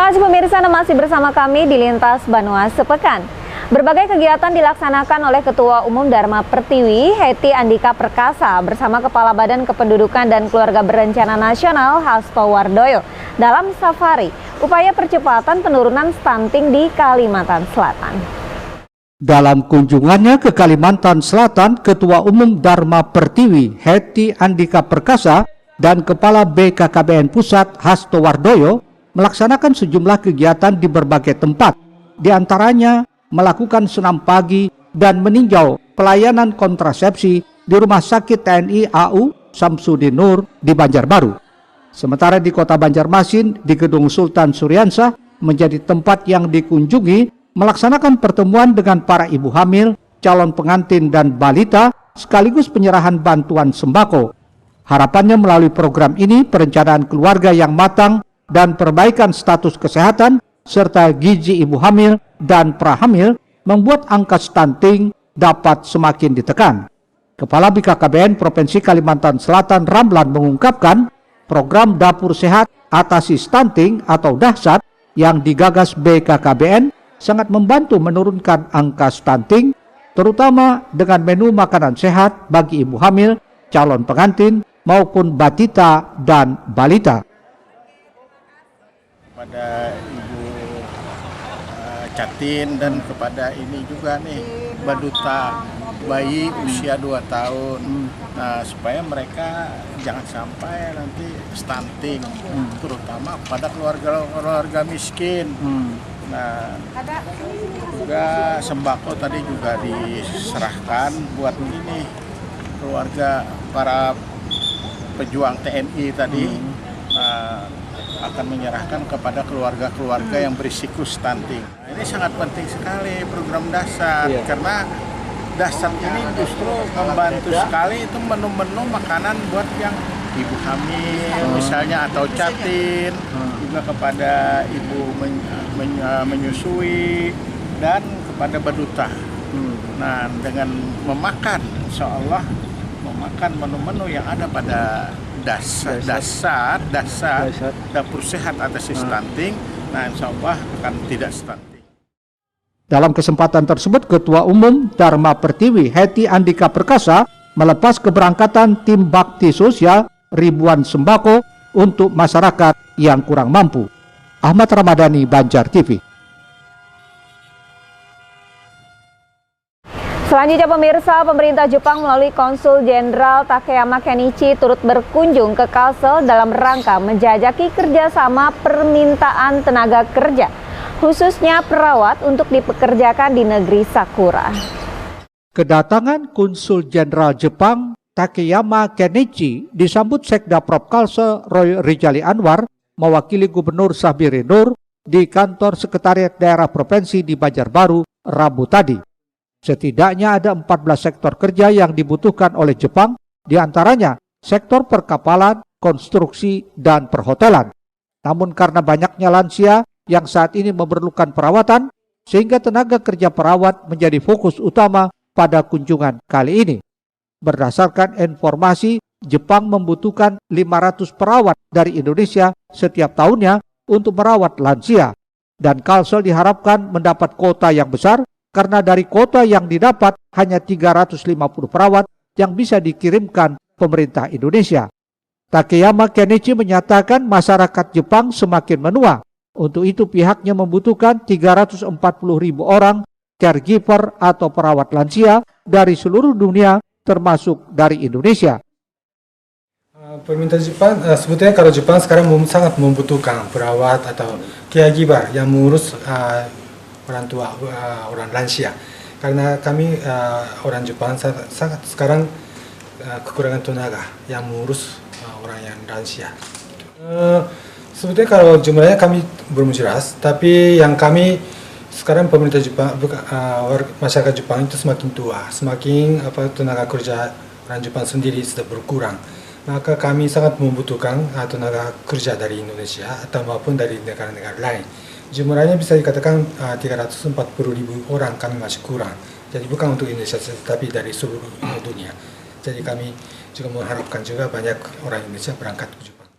Terima kasih pemirsa, Anda masih bersama kami di Lintas Banua Sepekan. Berbagai kegiatan dilaksanakan oleh Ketua Umum Dharma Pertiwi, Hetty Andika Perkasa, bersama Kepala Badan Kependudukan dan Keluarga Berencana Nasional, Hasto Wardoyo, dalam safari upaya percepatan penurunan stunting di Kalimantan Selatan. Dalam kunjungannya ke Kalimantan Selatan, Ketua Umum Dharma Pertiwi, Hetty Andika Perkasa, dan Kepala BKKBN Pusat, Hasto Wardoyo, melaksanakan sejumlah kegiatan di berbagai tempat, di antaranya melakukan senam pagi dan meninjau pelayanan kontrasepsi di Rumah Sakit TNI AU Samsudin Nur di Banjarbaru. Sementara di Kota Banjarmasin, di Gedung Sultan Suryansah menjadi tempat yang dikunjungi melaksanakan pertemuan dengan para ibu hamil, calon pengantin dan balita, sekaligus penyerahan bantuan sembako. Harapannya melalui program ini, perencanaan keluarga yang matang dan perbaikan status kesehatan serta gizi ibu hamil dan prahamil membuat angka stunting dapat semakin ditekan. Kepala BKKBN Provinsi Kalimantan Selatan Ramlan mengungkapkan program Dapur Sehat Atasi Stunting atau Dahsyat yang digagas BKKBN sangat membantu menurunkan angka stunting, terutama dengan menu makanan sehat bagi ibu hamil, calon pengantin maupun batita dan balita. Kepada Ibu Catin dan kepada ini juga nih baduta bayi usia 2 tahun. Nah, supaya mereka jangan sampai nanti stunting, terutama pada keluarga miskin. Nah, juga sembako tadi juga diserahkan buat ini keluarga para pejuang TNI tadi. Akan menyerahkan kepada keluarga-keluarga yang berisiko stunting. Ini sangat penting sekali program Dahsyat, karena Dahsyat ini justru membantu sekali itu menu-menu makanan buat yang ibu hamil misalnya atau catin, juga kepada ibu menyusui dan kepada baduta. Nah, dengan memakan, insya Allah memakan menu-menu yang ada pada Dahsyat Dapur Sehat Atasi Stunting, nah insya Allah akan tidak stunting. Dalam kesempatan tersebut, Ketua Umum Dharma Pertiwi, Hetty Andika Perkasa, melepas keberangkatan tim bakti sosial ribuan sembako untuk masyarakat yang kurang mampu. Ahmad Ramadhani, Banjar TV. Selanjutnya pemirsa, pemerintah Jepang melalui Konsul Jenderal Takeyama Kenichi turut berkunjung ke Kalsel dalam rangka menjajaki kerjasama permintaan tenaga kerja, khususnya perawat untuk dipekerjakan di negeri Sakura. Kedatangan Konsul Jenderal Jepang Takeyama Kenichi disambut Sekda Prop Kalsel Roy Rijali Anwar mewakili Gubernur Sabiri Nur di kantor Sekretariat Daerah Provinsi di Banjarbaru Rabu tadi. Setidaknya ada 14 sektor kerja yang dibutuhkan oleh Jepang, diantaranya sektor perkapalan, konstruksi, dan perhotelan. Namun karena banyaknya lansia yang saat ini memerlukan perawatan, sehingga tenaga kerja perawat menjadi fokus utama pada kunjungan kali ini. Berdasarkan informasi, Jepang membutuhkan 500 perawat dari Indonesia setiap tahunnya untuk merawat lansia. Dan Kalsel diharapkan mendapat kuota yang besar, karena dari kuota yang didapat hanya 350 perawat yang bisa dikirimkan pemerintah Indonesia. Takeyama Kenichi menyatakan masyarakat Jepang semakin menua. Untuk itu pihaknya membutuhkan 340.000 orang caregiver atau perawat lansia dari seluruh dunia termasuk dari Indonesia. Pemerintah Jepang, sebetulnya kalau Jepang sekarang sangat membutuhkan perawat atau caregiver yang mengurus orang tua, orang lansia. Karena kami orang Jepang sangat sekarang kekurangan tenaga yang mengurus orang yang lansia. Sebetulnya kalau jumlahnya kami belum jelas, tapi yang kami sekarang pemerintah Jepang, masyarakat Jepang itu semakin tua, semakin tenaga kerja orang Jepang sendiri sudah berkurang. Maka kami sangat membutuhkan tenaga kerja dari Indonesia atau maupun dari negara-negara lain. Jumlahnya bisa dikatakan 340.000 orang kami masih kurang. Jadi bukan untuk Indonesia, tapi dari seluruh dunia. Jadi kami juga mengharapkan juga banyak orang Indonesia berangkat ke Jepang.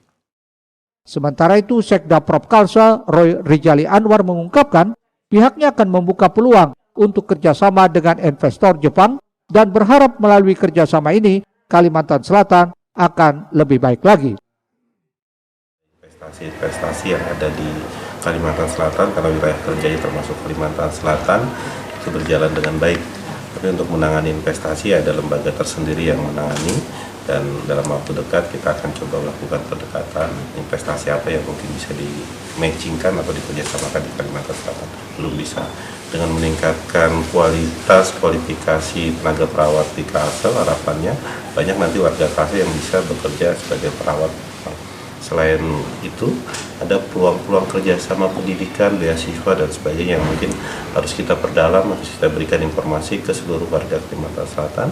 Sementara itu, Sekda Prop Kalsel Roy Rijali Anwar mengungkapkan pihaknya akan membuka peluang untuk kerjasama dengan investor Jepang dan berharap melalui kerjasama ini Kalimantan Selatan akan lebih baik lagi. Investasi yang ada di Kalimantan Selatan, karena wilayah kerjanya termasuk Kalimantan Selatan, itu berjalan dengan baik. Tapi untuk menangani investasi ada lembaga tersendiri yang menangani, dan dalam waktu dekat kita akan coba melakukan pendekatan investasi apa yang mungkin bisa di-matchingkan atau dikerjasamakan di Kalimantan Selatan. Belum bisa. Dengan meningkatkan kualitas kualifikasi tenaga perawat di Kalsel, harapannya banyak nanti warga Kalsel yang bisa bekerja sebagai perawat. Selain itu, ada peluang-peluang kerjasama pendidikan, beasiswa, dan sebagainya yang mungkin harus kita perdalam, harus kita berikan informasi ke seluruh warga Kalimantan Selatan.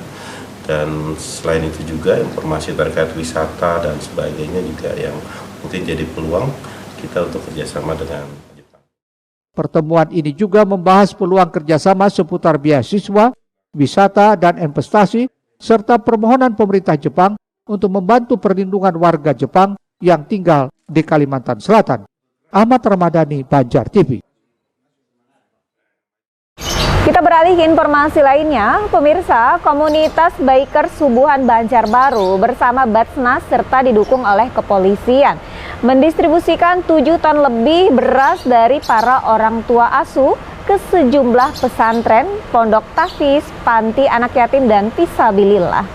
Dan selain itu juga informasi terkait wisata dan sebagainya juga yang mungkin jadi peluang kita untuk kerjasama dengan Jepang. Pertemuan ini juga membahas peluang kerjasama seputar beasiswa, wisata, dan investasi, serta permohonan pemerintah Jepang untuk membantu perlindungan warga Jepang yang tinggal di Kalimantan Selatan. Ahmad Ramadhani, Banjar TV. Kita beralih ke informasi lainnya, pemirsa, komunitas Bikers Subuhan Banjarbaru bersama Basnas serta didukung oleh kepolisian mendistribusikan 7 ton lebih beras dari para orang tua asuh ke sejumlah pesantren, pondok tahfiz, panti anak yatim, dan fisabilillah.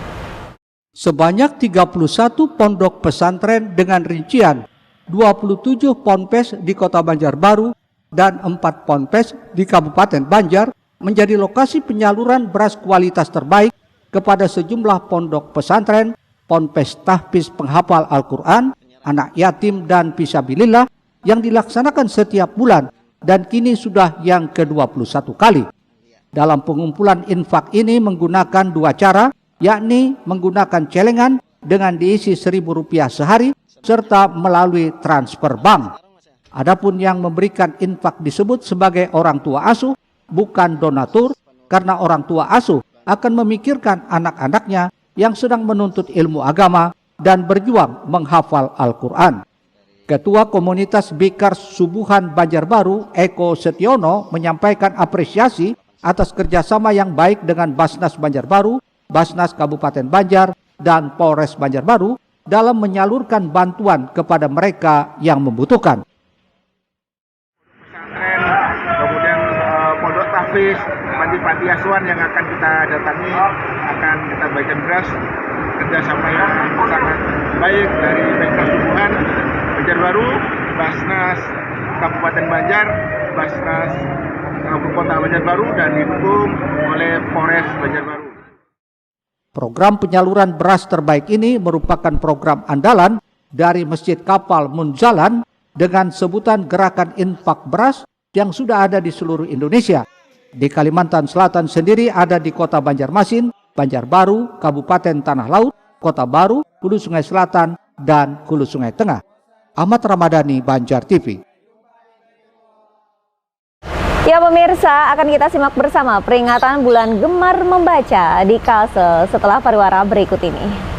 Sebanyak 31 pondok pesantren dengan rincian 27 ponpes di Kota Banjarbaru dan 4 ponpes di Kabupaten Banjar menjadi lokasi penyaluran beras kualitas terbaik kepada sejumlah pondok pesantren, ponpes tahfiz penghafal Al-Quran, anak yatim, dan fisabilillah yang dilaksanakan setiap bulan dan kini sudah yang ke-21 kali. Dalam pengumpulan infak ini menggunakan 2 cara, yakni menggunakan celengan dengan diisi Rp1.000 sehari serta melalui transfer bank. Adapun yang memberikan infak disebut sebagai orang tua asuh, bukan donatur, karena orang tua asuh akan memikirkan anak-anaknya yang sedang menuntut ilmu agama dan berjuang menghafal Al-Quran. Ketua Komunitas Bikers Subuhan Banjarbaru, Eko Setiono, menyampaikan apresiasi atas kerjasama yang baik dengan Basnas Banjarbaru, Basnas Kabupaten Banjar, dan Polres Banjarbaru dalam menyalurkan bantuan kepada mereka yang membutuhkan. Tahfiz, panti-panti asuhan yang akan kita datangi, akan kita bagikan beras, kerjasama yang sangat baik dari Bikers Subuhan Banjarbaru, Basnas Kabupaten Banjar, Basnas Kota Banjarbaru, dan didukung oleh Polres Banjarbaru. Program penyaluran beras terbaik ini merupakan program andalan dari Masjid Kapal Munzalan dengan sebutan Gerakan Infak Beras yang sudah ada di seluruh Indonesia. Di Kalimantan Selatan sendiri ada di Kota Banjarmasin, Banjarbaru, Kabupaten Tanah Laut, Kota Baru, Hulu Sungai Selatan, dan Hulu Sungai Tengah. Ahmad Ramadhani, Banjar TV. Ya pemirsa, akan kita simak bersama peringatan Bulan Gemar Membaca di Kalsel setelah pariwara berikut ini.